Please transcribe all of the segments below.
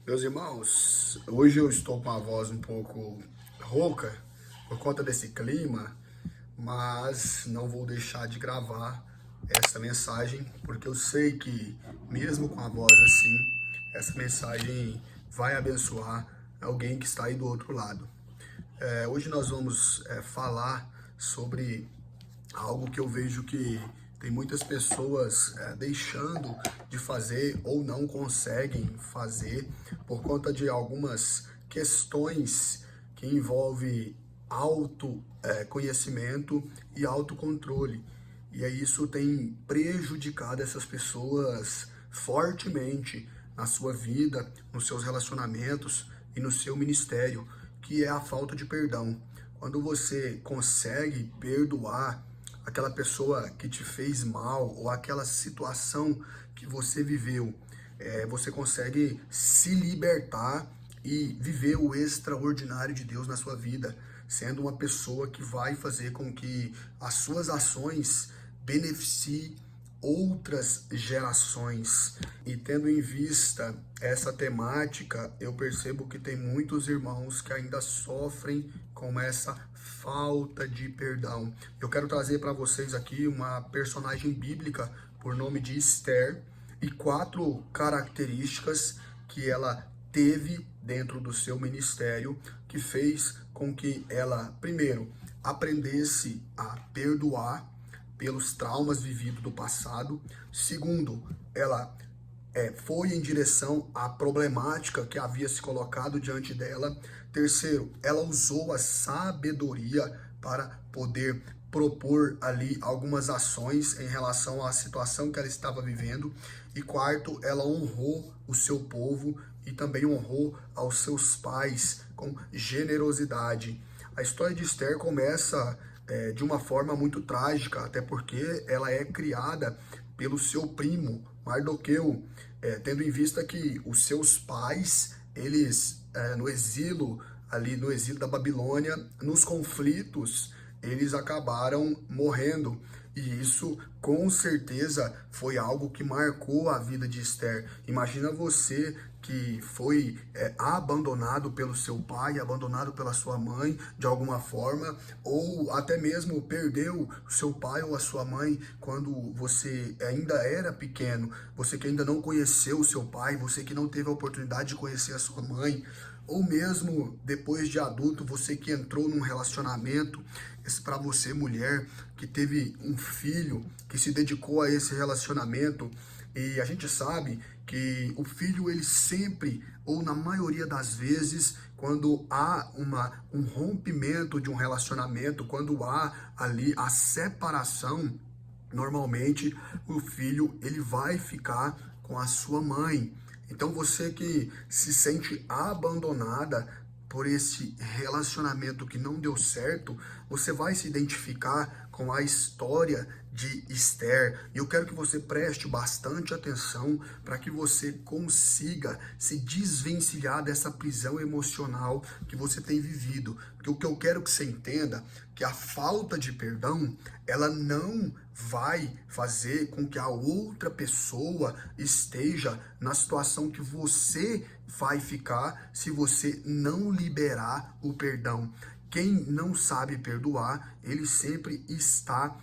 Meus irmãos, hoje eu estou com a voz um pouco rouca por conta desse clima, mas não vou deixar de gravar essa mensagem, porque eu sei que, mesmo com a voz assim, essa mensagem vai abençoar alguém que está aí do outro lado. Hoje nós vamos falar sobre algo que eu vejo que tem muitas pessoas deixando de fazer ou não conseguem fazer por conta de algumas questões que envolvem autoconhecimento e autocontrole. E aí isso tem prejudicado essas pessoas fortemente na sua vida, nos seus relacionamentos e no seu ministério, que é a falta de perdão. Quando você consegue perdoar aquela pessoa que te fez mal ou aquela situação que você viveu, você consegue se libertar e viver o extraordinário de Deus na sua vida, sendo uma pessoa que vai fazer com que as suas ações beneficiem outras gerações. E tendo em vista essa temática, eu percebo que tem muitos irmãos que ainda sofrem com essa falta de perdão. Eu quero trazer para vocês aqui uma personagem bíblica por nome de Esther e 4 características que ela teve dentro do seu ministério que fez com que ela, primeiro, aprendesse a perdoar pelos traumas vividos do passado. Segundo, ela foi em direção à problemática que havia se colocado diante dela. Terceiro, ela usou a sabedoria para poder propor ali algumas ações em relação à situação que ela estava vivendo. E quarto, ela honrou o seu povo e também honrou aos seus pais com generosidade. A história de Esther começa de uma forma muito trágica, até porque ela é criada pelo seu primo, Mardoqueu, tendo em vista que os seus pais, eles no exílio, ali no exílio da Babilônia, nos conflitos, eles acabaram morrendo. E isso, com certeza, foi algo que marcou a vida de Esther. Imagina você que foi abandonado pelo seu pai, abandonado pela sua mãe, de alguma forma, ou até mesmo perdeu o seu pai ou a sua mãe quando você ainda era pequeno, você que ainda não conheceu o seu pai, você que não teve a oportunidade de conhecer a sua mãe, ou mesmo depois de adulto, você que entrou num relacionamento, esse para você, mulher, que teve um filho, que se dedicou a esse relacionamento, e a gente sabe que o filho, ele sempre, ou na maioria das vezes, quando há um rompimento de um relacionamento, quando há ali a separação, normalmente o filho, ele vai ficar com a sua mãe. Então você que se sente abandonada por esse relacionamento que não deu certo, você vai se identificar com a história de Esther. E eu quero que você preste bastante atenção para que você consiga se desvencilhar dessa prisão emocional que você tem vivido. Porque o que eu quero que você entenda que a falta de perdão, ela não vai fazer com que a outra pessoa esteja na situação que você vai ficar se você não liberar o perdão. Quem não sabe perdoar, ele sempre está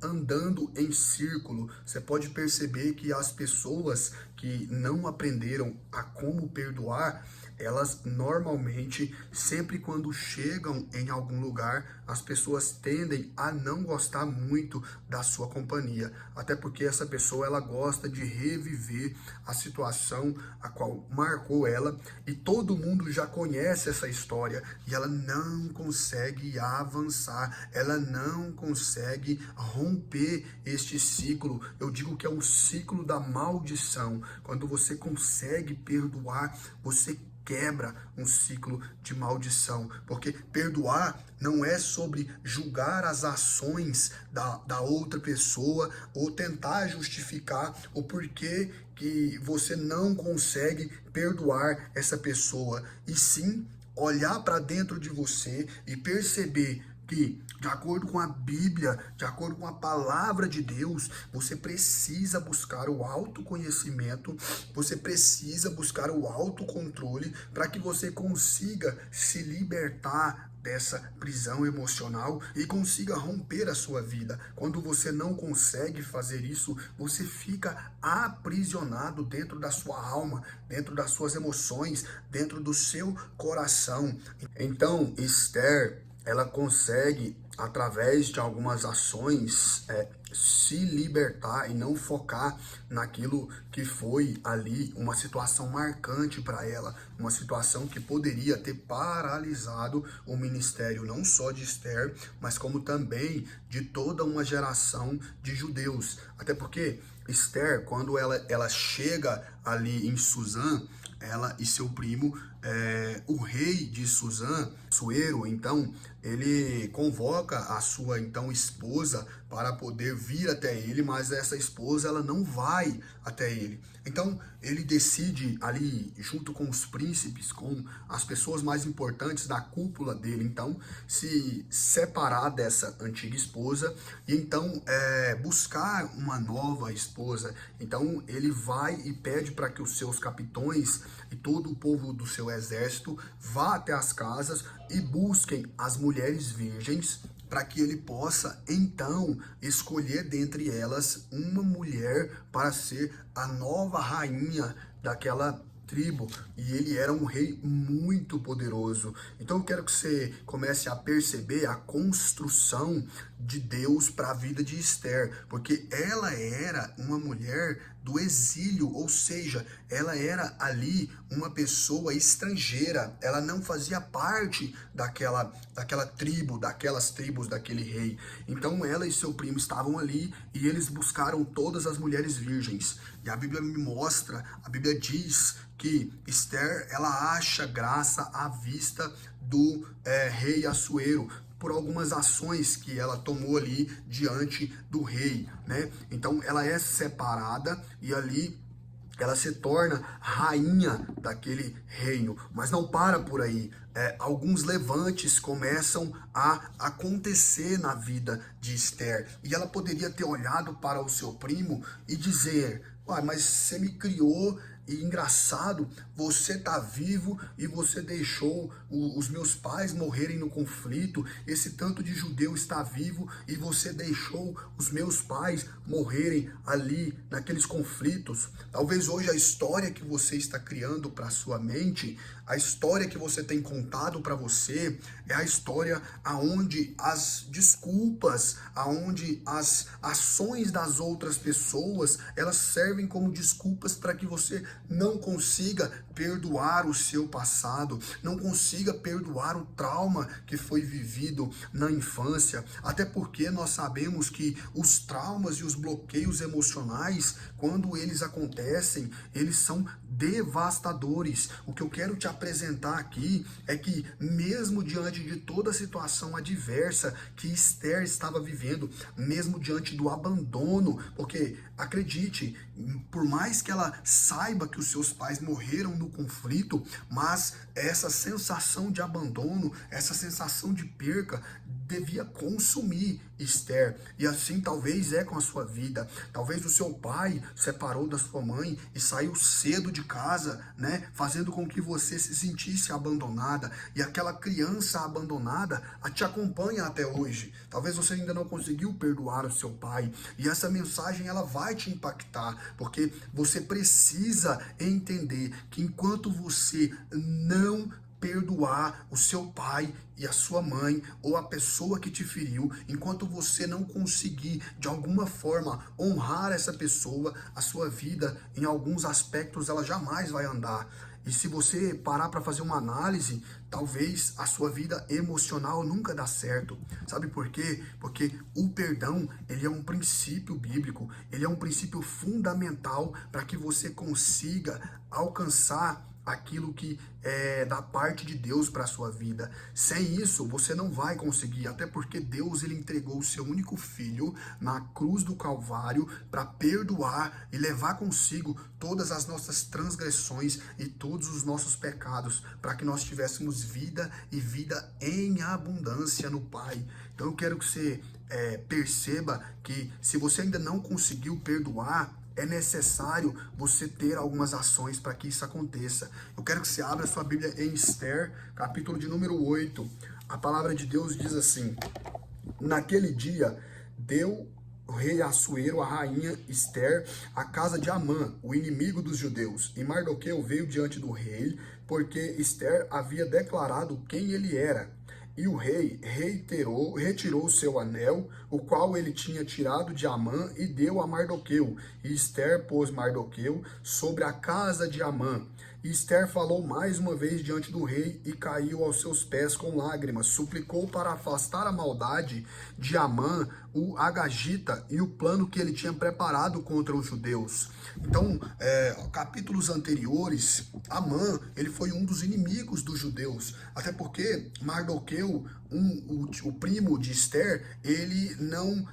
andando em círculo. Você pode perceber que as pessoas que não aprenderam a como perdoar, elas normalmente, sempre quando chegam em algum lugar, as pessoas tendem a não gostar muito da sua companhia. Até porque essa pessoa, ela gosta de reviver a situação a qual marcou ela. E todo mundo já conhece essa história. E ela não consegue avançar. Ela não consegue romper este ciclo. Eu digo que é um ciclo da maldição. Quando você consegue perdoar, você quebra um ciclo de maldição, porque perdoar não é sobre julgar as ações da outra pessoa ou tentar justificar o porquê que você não consegue perdoar essa pessoa, e sim olhar para dentro de você e perceber que, de acordo com a Bíblia, de acordo com a palavra de Deus, você precisa buscar o autoconhecimento, você precisa buscar o autocontrole para que você consiga se libertar dessa prisão emocional e consiga romper a sua vida. Quando você não consegue fazer isso, você fica aprisionado dentro da sua alma, dentro das suas emoções, dentro do seu coração. Então, Esther, ela consegue, através de algumas ações, se libertar e não focar naquilo que foi ali uma situação marcante para ela, uma situação que poderia ter paralisado o ministério não só de Esther, mas como também de toda uma geração de judeus. Até porque Esther, quando ela chega ali em Suzã, ela e seu primo, o rei de Suzã, Assuero, então, ele convoca a sua então esposa para poder vir até ele, mas essa esposa ela não vai até ele. Então ele decide ali, junto com os príncipes, com as pessoas mais importantes da cúpula dele, então se separar dessa antiga esposa e então buscar uma nova esposa. Então ele vai e pede para que os seus capitões e todo o povo do seu exército vá até as casas e busquem as mulheres virgens, para que ele possa então escolher dentre elas uma mulher para ser a nova rainha daquela tribo. E ele era um rei muito poderoso. Então eu quero que você comece a perceber a construção de Deus para a vida de Esther, porque ela era uma mulher do exílio, ou seja, ela era ali uma pessoa estrangeira, ela não fazia parte daquela tribo, daquelas tribos daquele rei. Então ela e seu primo estavam ali e eles buscaram todas as mulheres virgens. E a Bíblia me mostra, a Bíblia diz que Esther, ela acha graça à vista do rei Assuero, por algumas ações que ela tomou ali diante do rei, né? Então ela é separada e ali ela se torna rainha daquele reino. Mas não para por aí. Alguns levantes começam a acontecer na vida de Esther. E ela poderia ter olhado para o seu primo e dizer: "Uai, mas você me criou e engraçado, você tá vivo e você deixou os meus pais morrerem no conflito, esse tanto de judeu está vivo e você deixou os meus pais morrerem ali naqueles conflitos." Talvez hoje a história que você está criando para sua mente, a história que você tem contado para você, é a história aonde as desculpas, aonde as ações das outras pessoas, elas servem como desculpas para que você não consiga perdoar o seu passado, não consiga perdoar o trauma que foi vivido na infância, até porque nós sabemos que os traumas e os bloqueios emocionais, quando eles acontecem, eles são devastadores. O que eu quero te apresentar aqui é que mesmo diante de toda a situação adversa que Esther estava vivendo, mesmo diante do abandono, porque acredite, por mais que ela saiba que os seus pais morreram no conflito, mas essa sensação de abandono, essa sensação de perca devia consumir Esther. E assim talvez é com a sua vida. Talvez o seu pai separou da sua mãe e saiu cedo de casa, né, fazendo com que você se sentisse abandonada, e aquela criança abandonada te acompanha até hoje. Talvez você ainda não conseguiu perdoar o seu pai, e essa mensagem ela vai te impactar, porque você precisa entender que enquanto você não perdoar o seu pai e a sua mãe ou a pessoa que te feriu, enquanto você não conseguir de alguma forma honrar essa pessoa, a sua vida em alguns aspectos ela jamais vai andar. E se você parar para fazer uma análise, talvez a sua vida emocional nunca dá certo. Sabe por quê? Porque o perdão, ele é um princípio bíblico, ele é um princípio fundamental para que você consiga alcançar aquilo que é da parte de Deus para a sua vida. Sem isso, você não vai conseguir, até porque Deus ele entregou o seu único filho na cruz do Calvário para perdoar e levar consigo todas as nossas transgressões e todos os nossos pecados, para que nós tivéssemos vida e vida em abundância no Pai. Então eu quero que você perceba que se você ainda não conseguiu perdoar, é necessário você ter algumas ações para que isso aconteça. Eu quero que você abra sua Bíblia em Esther, capítulo de número 8. A palavra de Deus diz assim: naquele dia, deu o rei Assuero, a rainha Esther, a casa de Amã, o inimigo dos judeus. E Mardoqueu veio diante do rei, porque Esther havia declarado quem ele era. E o rei retirou o seu anel, o qual ele tinha tirado de Amã, e deu a Mardoqueu. E Esther pôs Mardoqueu sobre a casa de Amã. E Esther falou mais uma vez diante do rei e caiu aos seus pés com lágrimas. Suplicou para afastar a maldade de Amã, o Agagita, e o plano que ele tinha preparado contra os judeus. Então, capítulos anteriores, Amã, ele foi um dos inimigos dos judeus. Até porque Mardoqueu, o primo de Esther, ele não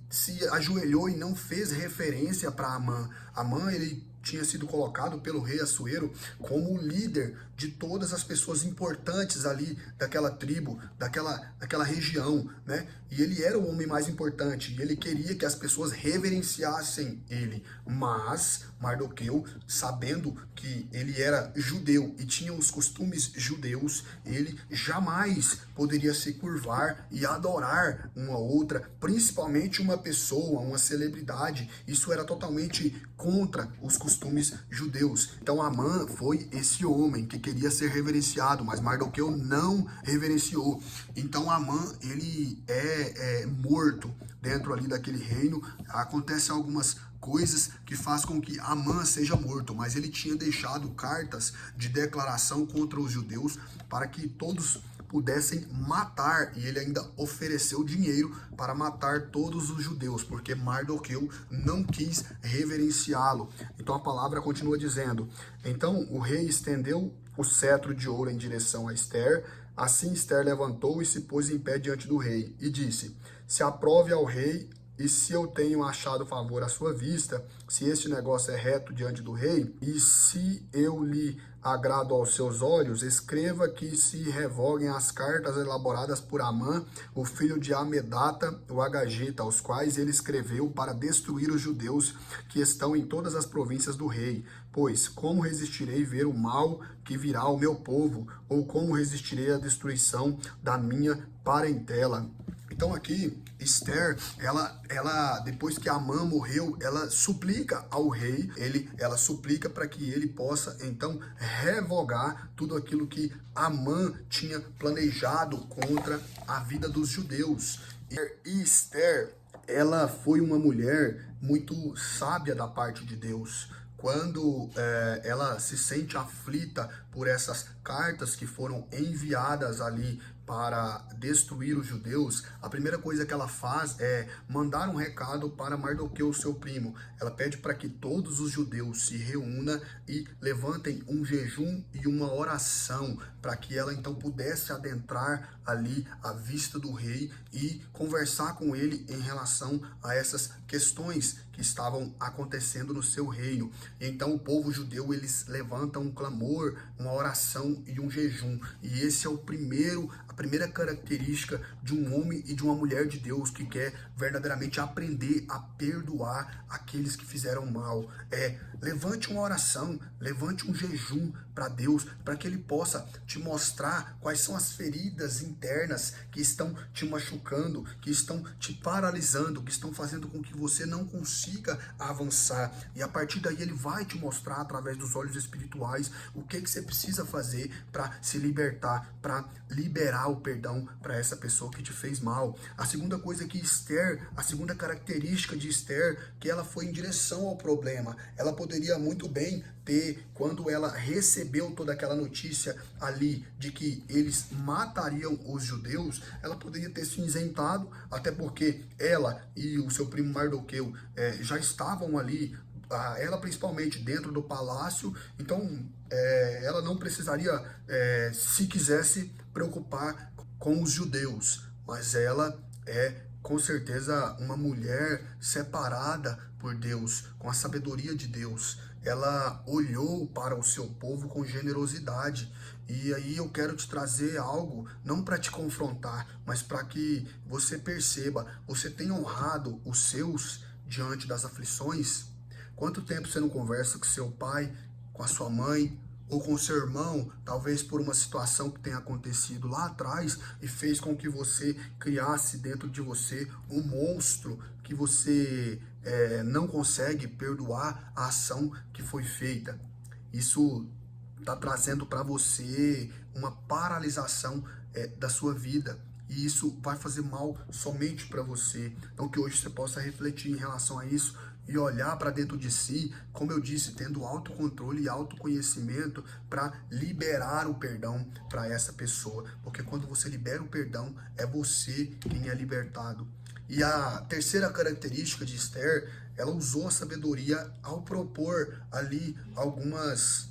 se ajoelhou e não fez referência para Amã. Amã, ele tinha sido colocado pelo rei Assuero como o líder de todas as pessoas importantes ali daquela tribo, daquela região, né? E ele era o homem mais importante, e ele queria que as pessoas reverenciassem ele. Mas Mardoqueu, sabendo que ele era judeu e tinha os costumes judeus, ele jamais poderia se curvar e adorar uma outra, principalmente uma pessoa, uma celebridade. Isso era totalmente contra os costumes judeus. Então Amã foi esse homem que queria ser reverenciado, mas Mardoqueu não reverenciou. Então Amã, ele é morto dentro ali daquele reino. Acontecem algumas coisas que faz com que Amã seja morto, mas ele tinha deixado cartas de declaração contra os judeus para que todos pudessem matar, e ele ainda ofereceu dinheiro para matar todos os judeus, porque Mardoqueu não quis reverenciá-lo. Então a palavra continua dizendo: então o rei estendeu o cetro de ouro em direção a Esther. Assim Esther levantou e se pôs em pé diante do rei e disse: se aprove ao rei, e se eu tenho achado favor à sua vista, se este negócio é reto diante do rei, e se eu lhe agrado aos seus olhos, escreva que se revoguem as cartas elaboradas por Amã, o filho de Amedata, o Agagita, aos quais ele escreveu para destruir os judeus que estão em todas as províncias do rei. Pois como resistirei ver o mal que virá ao meu povo, ou como resistirei à destruição da minha parentela? Então aqui, Esther, ela depois que Amã morreu, ela suplica ao rei, ela suplica para que ele possa então revogar tudo aquilo que Amã tinha planejado contra a vida dos judeus. E Esther, ela foi uma mulher muito sábia da parte de Deus. Quando ela se sente aflita por essas cartas que foram enviadas ali para destruir os judeus, a primeira coisa que ela faz é mandar um recado para Mardoqueu, seu primo. Ela pede para que todos os judeus se reúnam e levantem um jejum e uma oração, para que ela então pudesse adentrar ali à vista do rei e conversar com ele em relação a essas questões que estavam acontecendo no seu reino. E então o povo judeu, eles levantam um clamor, uma oração e um jejum. E esse é a primeira característica de um homem e de uma mulher de Deus que quer verdadeiramente aprender a perdoar aqueles que fizeram mal. Levante uma oração, levante um jejum para Deus, para que Ele possa te mostrar quais são as feridas internas que estão te machucando, que estão te paralisando, que estão fazendo com que você não consiga avançar. E a partir daí Ele vai te mostrar através dos olhos espirituais o que você precisa fazer para se libertar, para liberar o perdão para essa pessoa que te fez mal. A segunda coisa é que Esther, a segunda característica de Esther, que ela foi em direção ao problema. Ela poderia muito bem ter, quando ela recebeu toda aquela notícia ali de que eles matariam os judeus, ela poderia ter se isentado, até porque ela e o seu primo Mardoqueu já estavam ali ela principalmente dentro do palácio, então ela não precisaria, se quisesse, preocupar com os judeus, mas ela é com certeza uma mulher separada por Deus, com a sabedoria de Deus. Ela olhou para o seu povo com generosidade. E aí eu quero te trazer algo, não para te confrontar, mas para que você perceba, você tem honrado os seus diante das aflições? Quanto tempo você não conversa com seu pai, com a sua mãe, ou com seu irmão, talvez por uma situação que tenha acontecido lá atrás e fez com que você criasse dentro de você um monstro que você não consegue perdoar a ação que foi feita. Isso está trazendo para você uma paralisação da sua vida. E isso vai fazer mal somente para você. Então que hoje você possa refletir em relação a isso e olhar para dentro de si, como eu disse, tendo autocontrole e autoconhecimento para liberar o perdão para essa pessoa. Porque quando você libera o perdão, é você quem é libertado. E a terceira característica de Esther, ela usou a sabedoria ao propor ali algumas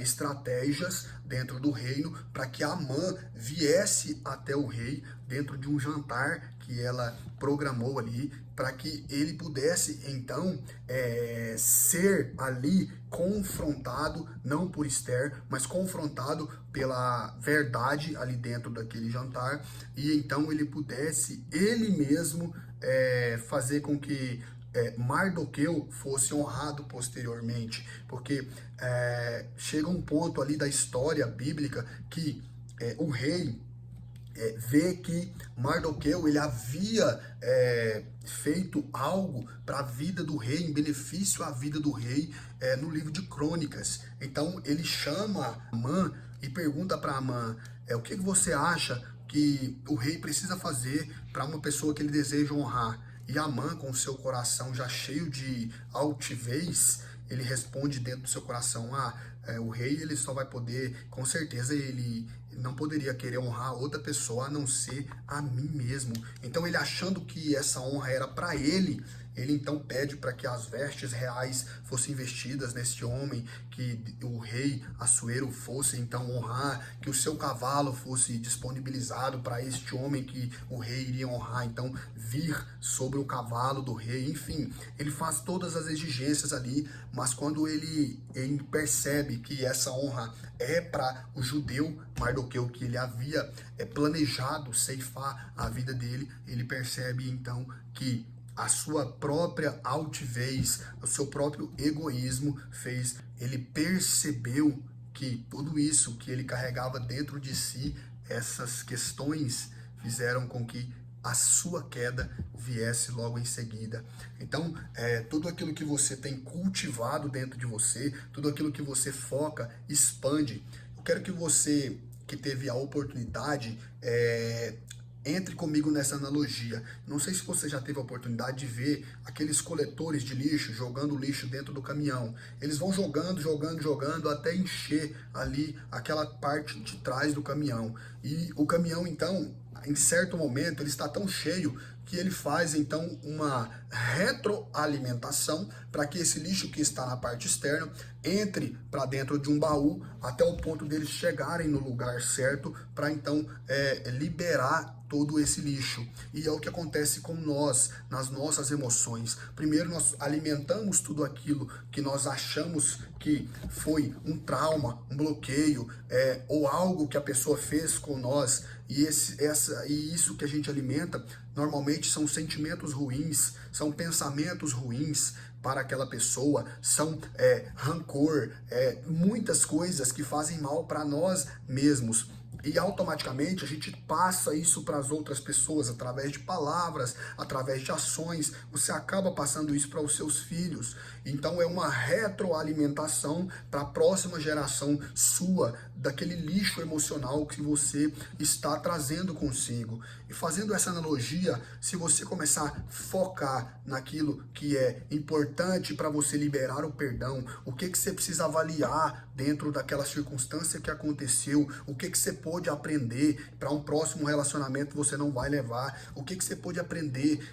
estratégias dentro do reino para que Amã viesse até o rei dentro de um jantar que ela programou ali, para que ele pudesse então ser ali confrontado, não por Esther, mas confrontado pela verdade ali dentro daquele jantar, e então ele pudesse ele mesmo fazer com que Mardoqueu fosse honrado posteriormente, porque chega um ponto ali da história bíblica que o rei vê que Mardoqueu ele havia feito algo para a vida do rei, em benefício à vida do rei, no livro de Crônicas. Então ele chama Amã e pergunta para Amã, o que você acha que o rei precisa fazer para uma pessoa que ele deseja honrar? E Amã, com o seu coração já cheio de altivez, ele responde dentro do seu coração, o rei ele só vai poder, com certeza ele não poderia querer honrar outra pessoa a não ser a mim mesmo. Então ele, achando que essa honra era para ele então pede para que as vestes reais fossem vestidas nesse homem, que o rei Assuero fosse então honrar, que o seu cavalo fosse disponibilizado para este homem que o rei iria honrar, então vir sobre o cavalo do rei. Enfim, ele faz todas as exigências ali, mas quando ele percebe que essa honra é para o judeu Mardoqueu, que ele havia planejado ceifar a vida dele, ele percebe então que a sua própria altivez, o seu próprio egoísmo ele percebeu que tudo isso que ele carregava dentro de si, essas questões fizeram com que a sua queda viesse logo em seguida. Então, tudo aquilo que você tem cultivado dentro de você, tudo aquilo que você foca, expande. Eu quero que você, que teve a oportunidade, entre comigo nessa analogia. Não sei se você já teve a oportunidade de ver aqueles coletores de lixo jogando lixo dentro do caminhão. Eles vão jogando até encher ali aquela parte de trás do caminhão. E o caminhão, então, em certo momento, ele está tão cheio que ele faz então uma retroalimentação para que esse lixo que está na parte externa entre para dentro de um baú até o ponto deles chegarem no lugar certo para então liberar todo esse lixo. E é o que acontece com nós, nas nossas emoções. Primeiro nós alimentamos tudo aquilo que nós achamos que foi um trauma, um bloqueio, ou algo que a pessoa fez com nós, e isso que a gente alimenta normalmente são sentimentos ruins, são pensamentos ruins para aquela pessoa, são rancor, muitas coisas que fazem mal para nós mesmos. E automaticamente a gente passa isso para as outras pessoas, através de palavras, através de ações, você acaba passando isso para os seus filhos. Então é uma retroalimentação para a próxima geração sua, daquele lixo emocional que você está trazendo consigo. E fazendo essa analogia, se você começar a focar naquilo que é importante para você liberar o perdão, o que você precisa avaliar dentro daquela circunstância que aconteceu, o que você pôde aprender para um próximo relacionamento você não vai levar? O que você pôde aprender?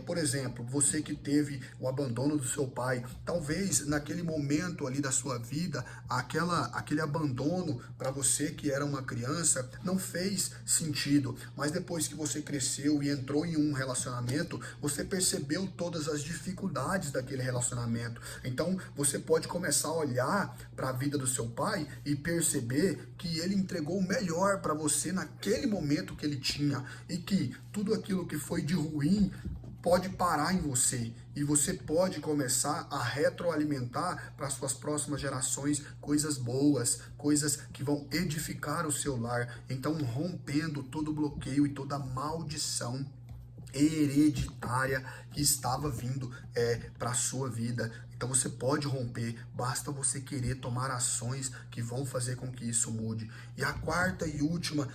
Por exemplo, você que teve o abandono do seu pai, talvez naquele momento ali da sua vida, aquele abandono para você que era uma criança não fez sentido, mas depois que você cresceu e entrou em um relacionamento, você percebeu todas as dificuldades daquele relacionamento. Então você pode começar a olhar para a vida do seu pai e perceber que ele entregou o melhor para você naquele momento que ele tinha, e que tudo aquilo que foi de ruim pode parar em você, e você pode começar a retroalimentar para suas próximas gerações coisas boas, coisas que vão edificar o seu lar. Então, rompendo todo bloqueio e toda maldição hereditária que estava vindo para a sua vida. Então você pode romper, basta você querer tomar ações que vão fazer com que isso mude. E a quarta e última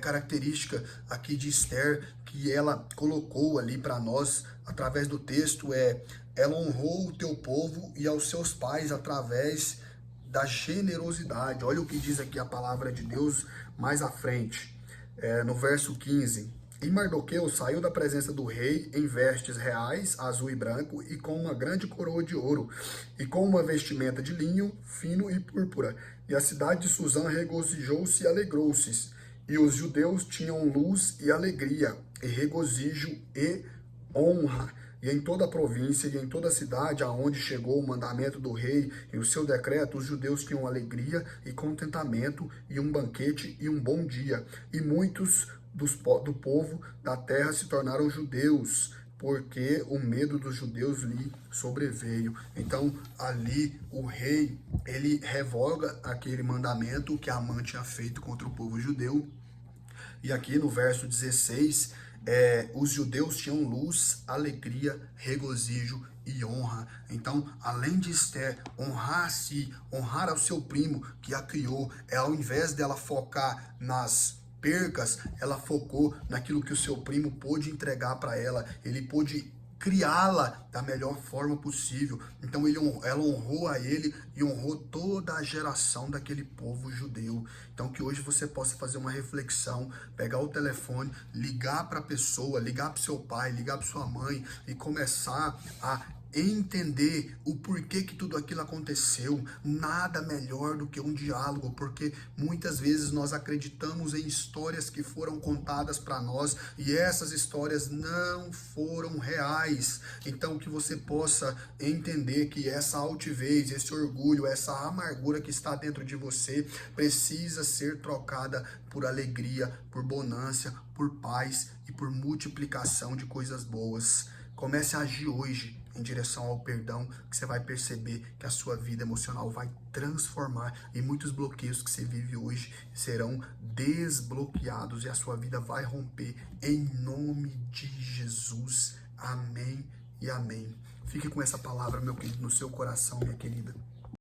característica aqui de Esther, que ela colocou ali para nós, através do texto, ela honrou o teu povo e aos seus pais através da generosidade. Olha o que diz aqui a palavra de Deus mais à frente, no verso 15. E Mardoqueu saiu da presença do rei em vestes reais, azul e branco, e com uma grande coroa de ouro, e com uma vestimenta de linho fino e púrpura. E a cidade de Suzã regozijou-se e alegrou-se. E os judeus tinham luz e alegria, e regozijo e honra. E em toda a província e em toda a cidade aonde chegou o mandamento do rei e o seu decreto, os judeus tinham alegria e contentamento, e um banquete e um bom dia. E muitos do povo da terra se tornaram judeus, porque o medo dos judeus lhe sobreveio. Então, ali, o rei, ele revoga aquele mandamento que Amã tinha feito contra o povo judeu. E aqui no verso 16, os judeus tinham luz, alegria, regozijo e honra. Então, além de Esther honrar a si, honrar ao seu primo que a criou, ao invés dela focar nas percas, ela focou naquilo que o seu primo pôde entregar para ela. Ele pôde criá-la da melhor forma possível. Então ela honrou a ele e honrou toda a geração daquele povo judeu. Então que hoje você possa fazer uma reflexão, pegar o telefone, ligar para a pessoa, ligar para o seu pai, ligar para sua mãe e começar a entender o porquê que tudo aquilo aconteceu. Nada melhor do que um diálogo, porque muitas vezes nós acreditamos em histórias que foram contadas para nós e essas histórias não foram reais. Então que você possa entender que essa altivez, esse orgulho, essa amargura que está dentro de você precisa ser trocada por alegria, por bonança, por paz e por multiplicação de coisas boas. Comece a agir hoje em direção ao perdão, que você vai perceber que a sua vida emocional vai transformar e muitos bloqueios que você vive hoje serão desbloqueados e a sua vida vai romper em nome de Jesus. Amém e amém. Fique com essa palavra, meu querido, no seu coração, minha querida.